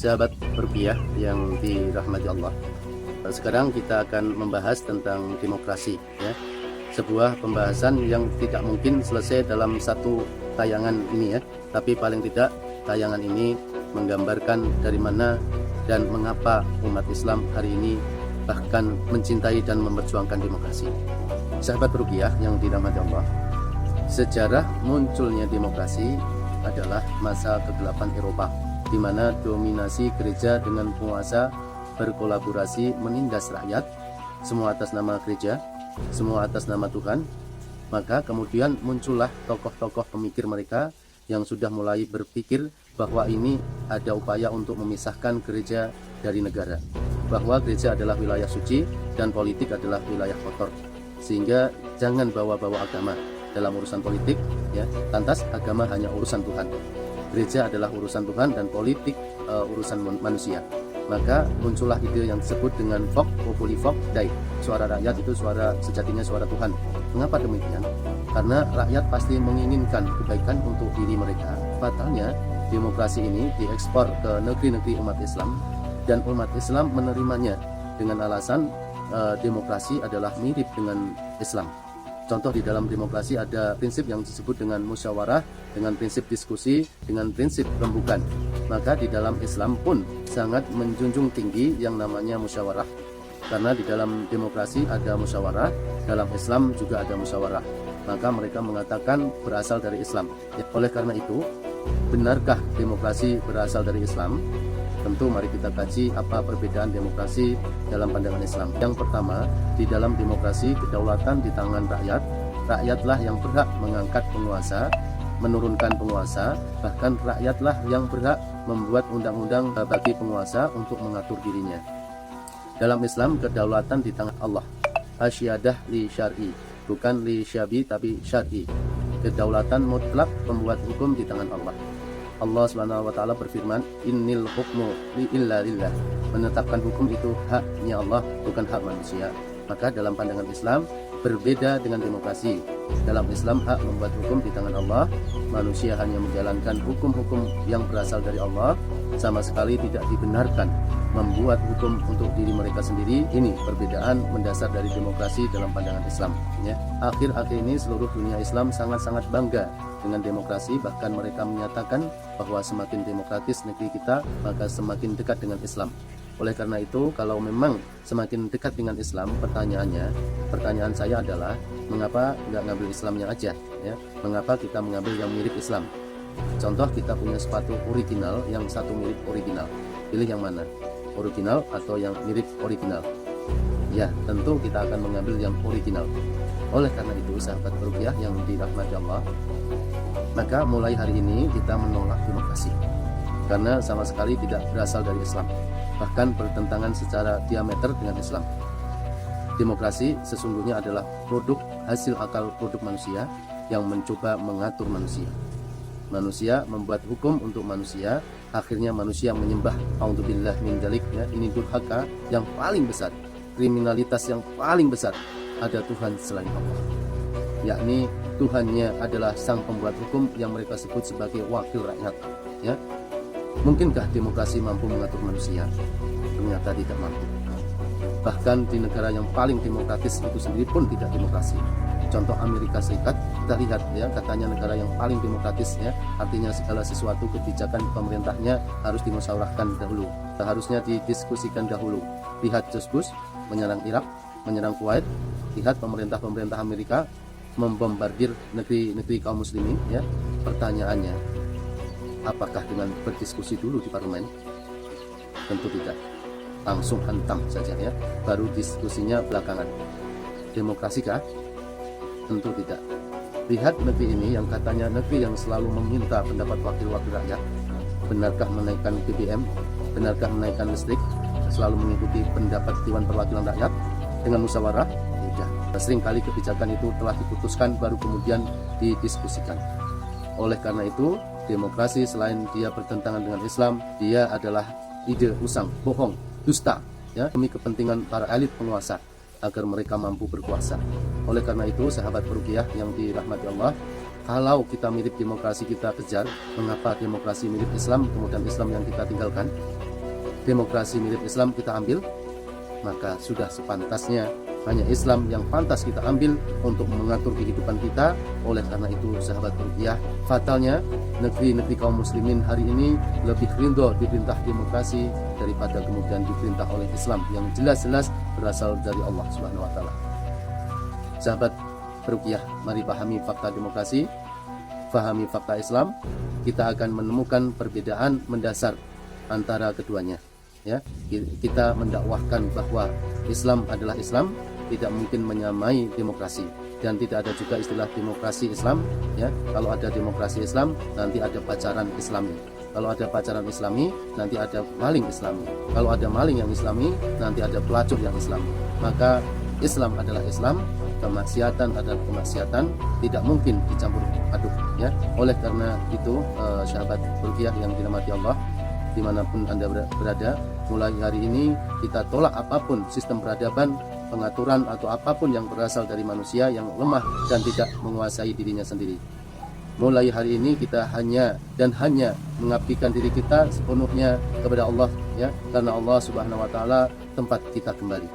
Sahabat rupiah yang dirahmati Allah, sekarang kita akan membahas tentang demokrasi, ya. Sebuah pembahasan yang tidak mungkin selesai dalam satu tayangan ini, ya. Tapi paling tidak tayangan ini menggambarkan dari mana dan mengapa umat Islam hari ini bahkan mencintai dan memperjuangkan demokrasi. Sahabat rupiah yang dirahmati Allah, sejarah munculnya demokrasi adalah masa kegelapan Eropa, di mana dominasi gereja dengan penguasa berkolaborasi menindas rakyat, semua atas nama gereja, semua atas nama Tuhan. Maka kemudian muncullah tokoh-tokoh pemikir mereka yang sudah mulai berpikir bahwa ini ada upaya untuk memisahkan gereja dari negara, bahwa gereja adalah wilayah suci dan politik adalah wilayah kotor, sehingga jangan bawa-bawa agama dalam urusan politik, ya. Lantas agama hanya urusan Tuhan, gereja adalah urusan Tuhan, dan politik urusan manusia. Maka muncullah ide yang disebut dengan Vox Populi Vox Dei, suara rakyat itu suara sejatinya suara Tuhan. Mengapa demikian? Karena rakyat pasti menginginkan kebaikan untuk diri mereka. Fatalnya demokrasi ini diekspor ke negeri-negeri umat Islam, dan umat Islam menerimanya dengan alasan demokrasi adalah mirip dengan Islam. Contoh, di dalam demokrasi ada prinsip yang disebut dengan musyawarah, dengan prinsip diskusi, dengan prinsip rembukan. Maka di dalam Islam pun sangat menjunjung tinggi yang namanya musyawarah. Karena di dalam demokrasi ada musyawarah, dalam Islam juga ada musyawarah. Maka mereka mengatakan berasal dari Islam. Oleh karena itu, benarkah demokrasi berasal dari Islam? Tentu mari kita kaji apa perbedaan demokrasi dalam pandangan Islam. Yang pertama, di dalam demokrasi kedaulatan di tangan rakyat. Rakyatlah yang berhak mengangkat penguasa, menurunkan penguasa, bahkan rakyatlah yang berhak membuat undang-undang bagi penguasa untuk mengatur dirinya. Dalam Islam, kedaulatan di tangan Allah. Asyadah li syar'i, bukan li syabi tapi syar'i. Kedaulatan mutlak pembuat hukum di tangan Allah. Allah Subhanahu wa taala berfirman, "Innil hukmu illa lillah." Menetapkan hukum itu haknya Allah, bukan hak manusia. Maka dalam pandangan Islam berbeda dengan demokrasi. Dalam Islam hak membuat hukum di tangan Allah, manusia hanya menjalankan hukum-hukum yang berasal dari Allah, sama sekali tidak dibenarkan membuat hukum untuk diri mereka sendiri. Ini perbedaan mendasar dari demokrasi dalam pandangan Islam, ya. Akhir-akhir ini seluruh dunia Islam sangat-sangat bangga dengan demokrasi, bahkan mereka menyatakan bahwa semakin demokratis negeri kita, maka semakin dekat dengan Islam. Oleh karena itu, kalau memang semakin dekat dengan Islam, pertanyaan saya adalah, mengapa nggak ngambil Islamnya aja, ya? Mengapa kita mengambil yang mirip Islam? Contoh, kita punya sepatu original, yang satu mirip original. Pilih yang mana? Original atau yang mirip original? Ya, tentu kita akan mengambil yang original. Oleh karena itu, sahabat rupiah yang dirahmati Allah, maka mulai hari ini kita menolak demokrasi, karena sama sekali tidak berasal dari Islam, bahkan bertentangan secara diameter dengan Islam. Demokrasi sesungguhnya adalah produk hasil akal produk manusia yang mencoba mengatur manusia. Manusia membuat hukum untuk manusia, akhirnya manusia menyembah a'udzubillah min dzalik, ya. Ini durhaka yang paling besar, kriminalitas yang paling besar. Ada Tuhan selain Allah, yakni Tuhannya adalah sang pembuat hukum yang mereka sebut sebagai wakil rakyat, ya. Mungkinkah demokrasi mampu mengatur manusia? Ternyata tidak mampu. Bahkan di negara yang paling demokratis itu sendiri pun tidak demokrasi. Contoh Amerika Serikat, kita lihat, ya, katanya negara yang paling demokratis, ya. Artinya segala sesuatu kebijakan pemerintahnya harus dimusyawarahkan dahulu, harusnya didiskusikan dahulu. Lihat George Bush menyerang Irak, menyerang Kuwait. Lihat pemerintah Amerika membombardir negeri-negeri kaum muslimin, ya. Pertanyaannya, apakah dengan berdiskusi dulu di parlemen? Tentu tidak. Langsung hantam saja, ya. Baru diskusinya belakangan. Demokrasikah? Tentu tidak. Lihat negeri ini yang katanya negeri yang selalu meminta pendapat wakil-wakil rakyat. Benarkah menaikkan BBM? Benarkah menaikkan listrik? Selalu mengikuti pendapat Dewan Perwakilan Rakyat dengan musyawarah? Tidak. Seringkali kebijakan itu telah diputuskan baru kemudian didiskusikan. Oleh karena itu, demokrasi selain dia bertentangan dengan Islam, dia adalah ide usang, bohong, dusta, ya, demi kepentingan para elit penguasa agar mereka mampu berkuasa. Oleh karena itu, sahabat rupiah yang dirahmati Allah, kalau kita mirip demokrasi kita kejar, mengapa demokrasi mirip Islam kemudian Islam yang kita tinggalkan? demokrasi mirip Islam kita ambil, maka sudah sepantasnya hanya Islam yang pantas kita ambil untuk mengatur kehidupan kita. Oleh karena itu, sahabat rupiah, fatalnya negeri-negeri kaum muslimin hari ini lebih ridho diperintah demokrasi daripada kemudian diperintah oleh Islam yang jelas-jelas berasal dari Allah Subhanahu wa taala. Sahabat rupiah, mari pahami fakta demokrasi, pahami fakta Islam, kita akan menemukan perbedaan mendasar antara keduanya. Ya, kita mendakwahkan bahwa Islam adalah Islam, tidak mungkin menyamai demokrasi, dan tidak ada juga istilah demokrasi Islam. Ya, kalau ada demokrasi Islam nanti ada pacaran Islami, kalau ada pacaran Islami nanti ada maling Islami, kalau ada maling yang Islami nanti ada pelacur yang Islami. Maka Islam adalah Islam, kemaksiatan adalah kemaksiatan, tidak mungkin dicampur aduk. Ya, oleh karena itu sahabat rupiah yang dirahmati Allah, dimanapun Anda berada, mulai hari ini kita tolak apapun sistem peradaban, pengaturan atau apapun yang berasal dari manusia yang lemah dan tidak menguasai dirinya sendiri. Mulai hari ini kita hanya mengabdikan diri kita sepenuhnya kepada Allah, ya, karena Allah Subhanahu wa taala tempat kita kembali.